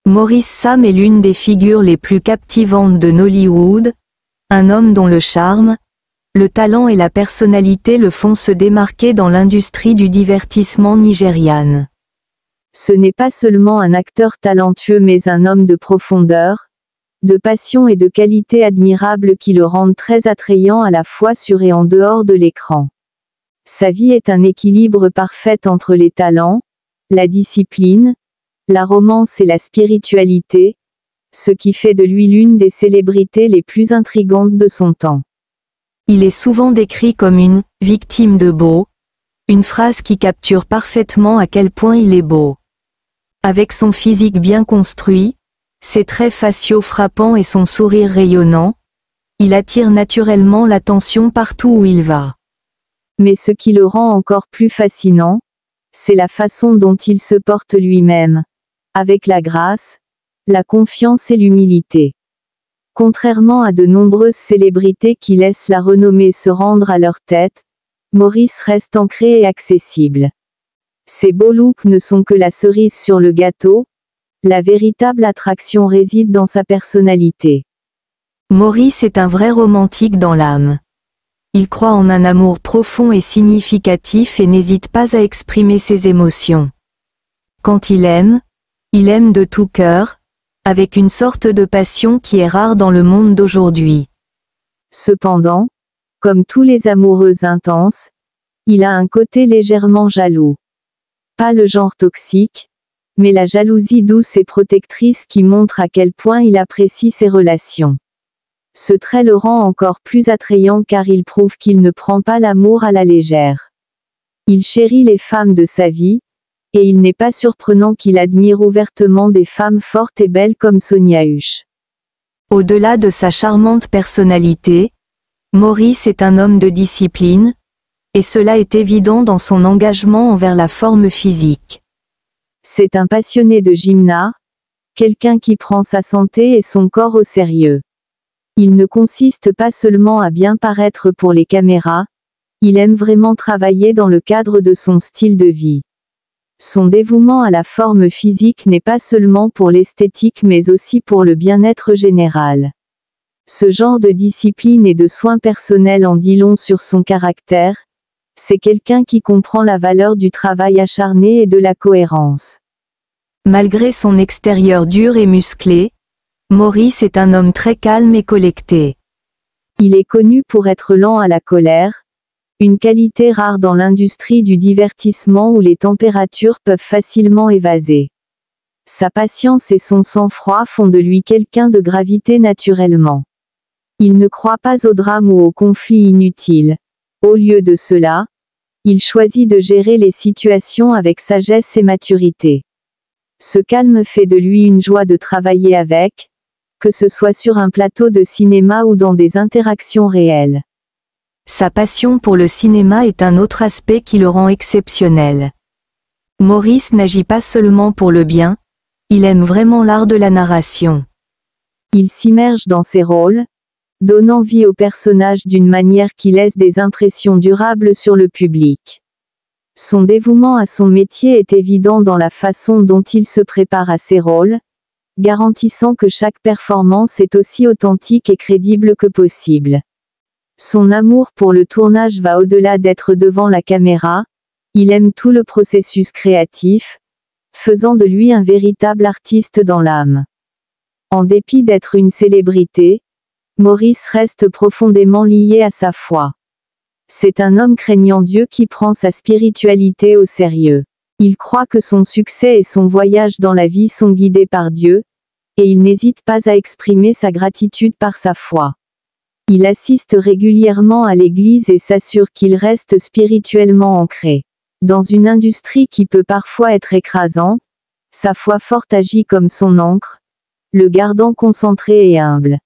Maurice Sam est l'une des figures les plus captivantes de Nollywood, un homme dont le charme, le talent et la personnalité le font se démarquer dans l'industrie du divertissement nigériane. Ce n'est pas seulement un acteur talentueux mais un homme de profondeur, de passion et de qualité admirable qui le rendent très attrayant à la fois sur et en dehors de l'écran. Sa vie est un équilibre parfait entre les talents, la discipline, la romance et la spiritualité, ce qui fait de lui l'une des célébrités les plus intrigantes de son temps. Il est souvent décrit comme une « victime de beau », une phrase qui capture parfaitement à quel point il est beau. Avec son physique bien construit, ses traits faciaux frappants et son sourire rayonnant, il attire naturellement l'attention partout où il va. Mais ce qui le rend encore plus fascinant, c'est la façon dont il se porte lui-même, avec la grâce, la confiance et l'humilité. Contrairement à de nombreuses célébrités qui laissent la renommée se rendre à leur tête, Maurice reste ancré et accessible. Ses beaux looks ne sont que la cerise sur le gâteau, la véritable attraction réside dans sa personnalité. Maurice est un vrai romantique dans l'âme. Il croit en un amour profond et significatif et n'hésite pas à exprimer ses émotions. Quand il aime de tout cœur, avec une sorte de passion qui est rare dans le monde d'aujourd'hui. Cependant, comme tous les amoureux intenses, il a un côté légèrement jaloux. Pas le genre toxique, mais la jalousie douce et protectrice qui montre à quel point il apprécie ses relations. Ce trait le rend encore plus attrayant car il prouve qu'il ne prend pas l'amour à la légère. Il chérit les femmes de sa vie, et il n'est pas surprenant qu'il admire ouvertement des femmes fortes et belles comme Sonia Huche. Au-delà de sa charmante personnalité, Maurice est un homme de discipline, et cela est évident dans son engagement envers la forme physique. C'est un passionné de gymnase, quelqu'un qui prend sa santé et son corps au sérieux. Il ne consiste pas seulement à bien paraître pour les caméras, il aime vraiment travailler dans le cadre de son style de vie. Son dévouement à la forme physique n'est pas seulement pour l'esthétique mais aussi pour le bien-être général. Ce genre de discipline et de soins personnels en dit long sur son caractère. C'est quelqu'un qui comprend la valeur du travail acharné et de la cohérence. Malgré son extérieur dur et musclé, Maurice est un homme très calme et collecté. Il est connu pour être lent à la colère, une qualité rare dans l'industrie du divertissement où les températures peuvent facilement évaser. Sa patience et son sang-froid font de lui quelqu'un de gravité naturellement. Il ne croit pas au drame ou aux conflits inutiles. Au lieu de cela, il choisit de gérer les situations avec sagesse et maturité. Ce calme fait de lui une joie de travailler avec, que ce soit sur un plateau de cinéma ou dans des interactions réelles. Sa passion pour le cinéma est un autre aspect qui le rend exceptionnel. Maurice n'agit pas seulement pour le bien, il aime vraiment l'art de la narration. Il s'immerge dans ses rôles, donnant vie au personnage d'une manière qui laisse des impressions durables sur le public. Son dévouement à son métier est évident dans la façon dont il se prépare à ses rôles, garantissant que chaque performance est aussi authentique et crédible que possible. Son amour pour le tournage va au-delà d'être devant la caméra, il aime tout le processus créatif, faisant de lui un véritable artiste dans l'âme. En dépit d'être une célébrité, Maurice reste profondément lié à sa foi. C'est un homme craignant Dieu qui prend sa spiritualité au sérieux. Il croit que son succès et son voyage dans la vie sont guidés par Dieu, et il n'hésite pas à exprimer sa gratitude par sa foi. Il assiste régulièrement à l'église et s'assure qu'il reste spirituellement ancré. Dans une industrie qui peut parfois être écrasante, sa foi forte agit comme son ancre, le gardant concentré et humble.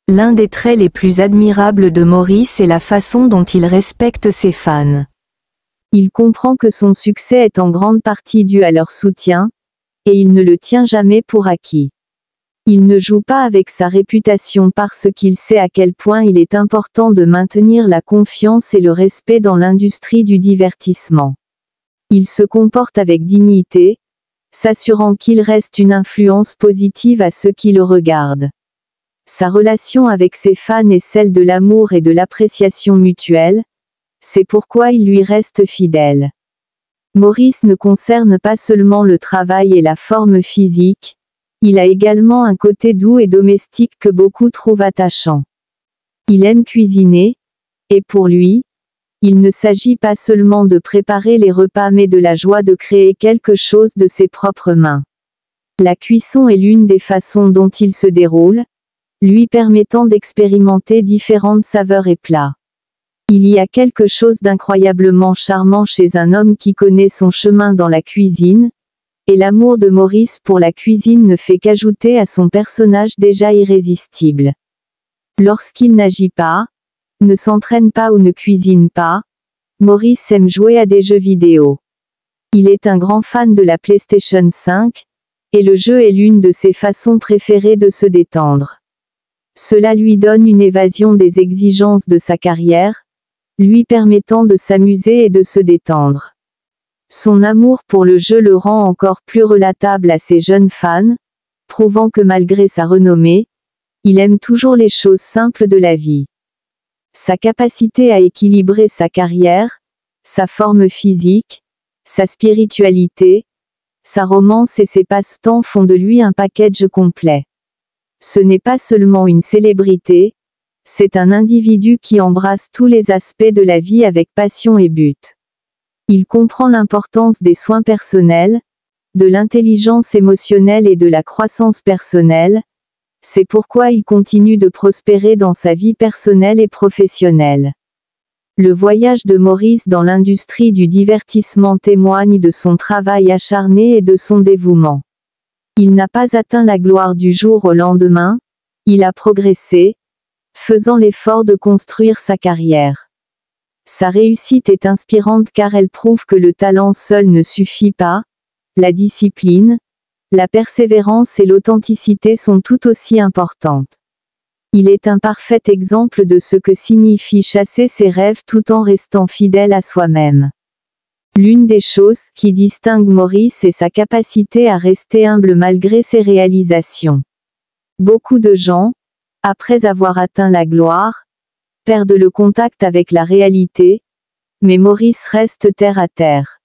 L'un des traits les plus admirables de Maurice est la façon dont il respecte ses fans. Il comprend que son succès est en grande partie dû à leur soutien, et il ne le tient jamais pour acquis. Il ne joue pas avec sa réputation parce qu'il sait à quel point il est important de maintenir la confiance et le respect dans l'industrie du divertissement. Il se comporte avec dignité, s'assurant qu'il reste une influence positive à ceux qui le regardent. Sa relation avec ses fans est celle de l'amour et de l'appréciation mutuelle, c'est pourquoi il lui reste fidèle. Morris ne concerne pas seulement le travail et la forme physique, il a également un côté doux et domestique que beaucoup trouvent attachant. Il aime cuisiner, et pour lui, il ne s'agit pas seulement de préparer les repas mais de la joie de créer quelque chose de ses propres mains. La cuisson est l'une des façons dont il se déroule, lui permettant d'expérimenter différentes saveurs et plats. Il y a quelque chose d'incroyablement charmant chez un homme qui connaît son chemin dans la cuisine, et l'amour de Morris pour la cuisine ne fait qu'ajouter à son personnage déjà irrésistible. Lorsqu'il n'agit pas, ne s'entraîne pas ou ne cuisine pas, Morris aime jouer à des jeux vidéo. Il est un grand fan de la PlayStation 5, et le jeu est l'une de ses façons préférées de se détendre. Cela lui donne une évasion des exigences de sa carrière, lui permettant de s'amuser et de se détendre. Son amour pour le jeu le rend encore plus relatable à ses jeunes fans, prouvant que malgré sa renommée, il aime toujours les choses simples de la vie. Sa capacité à équilibrer sa carrière, sa forme physique, sa spiritualité, sa romance et ses passe-temps font de lui un package complet. Ce n'est pas seulement une célébrité, c'est un individu qui embrasse tous les aspects de la vie avec passion et but. Il comprend l'importance des soins personnels, de l'intelligence émotionnelle et de la croissance personnelle, c'est pourquoi il continue de prospérer dans sa vie personnelle et professionnelle. Le voyage de Morris dans l'industrie du divertissement témoigne de son travail acharné et de son dévouement. Il n'a pas atteint la gloire du jour au lendemain, il a progressé, faisant l'effort de construire sa carrière. Sa réussite est inspirante car elle prouve que le talent seul ne suffit pas, la discipline, la persévérance et l'authenticité sont tout aussi importantes. Il est un parfait exemple de ce que signifie chasser ses rêves tout en restant fidèle à soi-même. L'une des choses qui distingue Morris est sa capacité à rester humble malgré ses réalisations. Beaucoup de gens, après avoir atteint la gloire, perdent le contact avec la réalité, mais Morris reste terre à terre.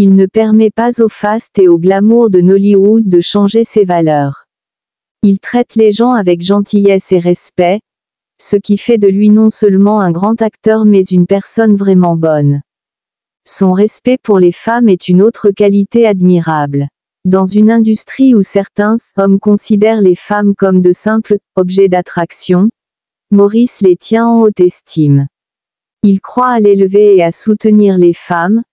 Il ne permet pas au faste et au glamour de Nollywood de changer ses valeurs. Il traite les gens avec gentillesse et respect, ce qui fait de lui non seulement un grand acteur mais une personne vraiment bonne. Son respect pour les femmes est une autre qualité admirable. Dans une industrie où certains hommes considèrent les femmes comme de simples objets d'attraction, Morris les tient en haute estime. Il croit à l'élever et à soutenir les femmes,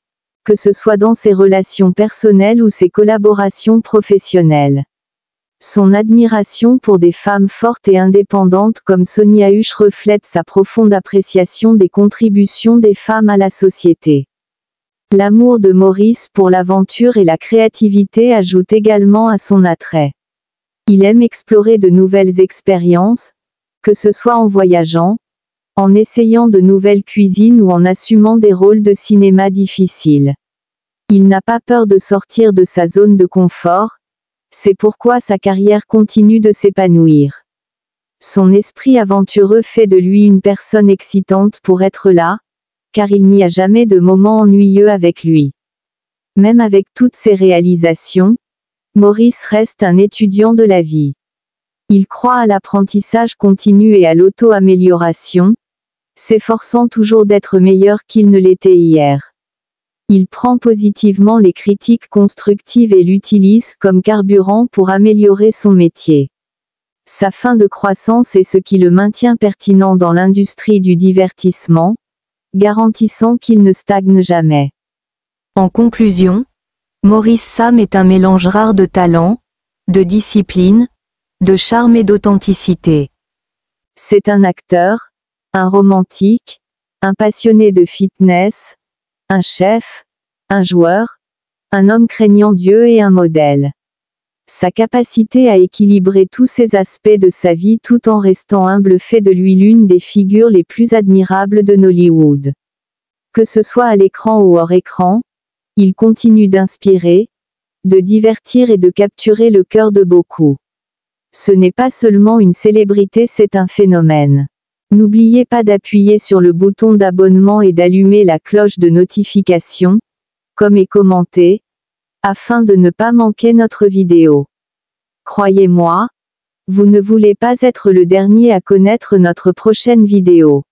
que ce soit dans ses relations personnelles ou ses collaborations professionnelles. Son admiration pour des femmes fortes et indépendantes comme Sonia Husch reflète sa profonde appréciation des contributions des femmes à la société. L'amour de Morris pour l'aventure et la créativité ajoute également à son attrait. Il aime explorer de nouvelles expériences, que ce soit en voyageant, en essayant de nouvelles cuisines ou en assumant des rôles de cinéma difficiles. Il n'a pas peur de sortir de sa zone de confort, c'est pourquoi sa carrière continue de s'épanouir. Son esprit aventureux fait de lui une personne excitante pour être là, car il n'y a jamais de moment ennuyeux avec lui. Même avec toutes ses réalisations, Morris reste un étudiant de la vie. Il croit à l'apprentissage continu et à l'auto-amélioration, s'efforçant toujours d'être meilleur qu'il ne l'était hier. Il prend positivement les critiques constructives et l'utilise comme carburant pour améliorer son métier. Sa fin de croissance est ce qui le maintient pertinent dans l'industrie du divertissement, garantissant qu'il ne stagne jamais. En conclusion, Morris Sam est un mélange rare de talent, de discipline, de charme et d'authenticité. C'est un acteur, un romantique, un passionné de fitness, un chef, un joueur, un homme craignant Dieu et un modèle. Sa capacité à équilibrer tous ces aspects de sa vie tout en restant humble fait de lui l'une des figures les plus admirables de Nollywood. Que ce soit à l'écran ou hors écran, il continue d'inspirer, de divertir et de capturer le cœur de beaucoup. Ce n'est pas seulement une célébrité, c'est un phénomène. N'oubliez pas d'appuyer sur le bouton d'abonnement et d'allumer la cloche de notification, comme et commenter, afin de ne pas manquer notre vidéo. Croyez-moi, vous ne voulez pas être le dernier à connaître notre prochaine vidéo.